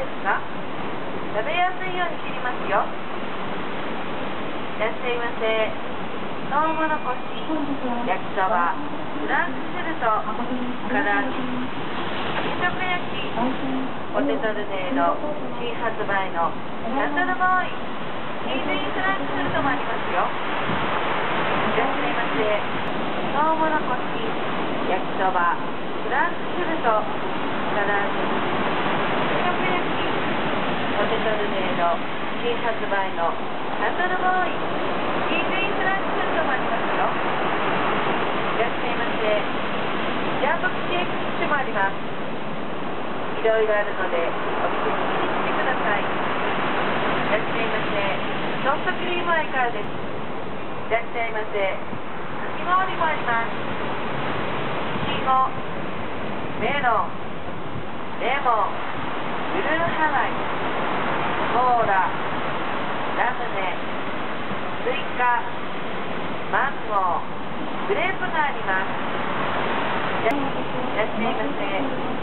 ですか？食べやすいように切りますよ。いらっしゃいませ。トウモロコシ、焼きそば、フランクフルト、唐揚げ、金属焼き、ポテトルネード、新発売のシャトルボーイ、チーズインフランクフルトもありますよ。いらっしゃいませ。トウモロコシ、焼きそば、フランクフルト、唐揚げ、金属焼き、ポテトルネード、新発売のシャトルボーイ、チーズインフランクフルトもありますよ。いらっしゃいませ。ジャンボケーキキッシュもあります。いろいろあるのでお店に見に来てください。いらっしゃいませ。ソフトクリームはいかがです？いらっしゃいませ。かき氷もあります。いちご、メロン、レモン、ブルーハワイ、コーラ、ラムネ、スイカ、マンゴー、グレープがあります。いらっしゃいませ。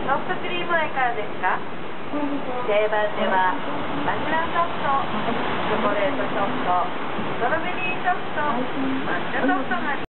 ソフトクリームはいかがですか？定番ではバニラソフト、チョコレートソフト、ストロベリーソフト、抹茶ソフトがあります。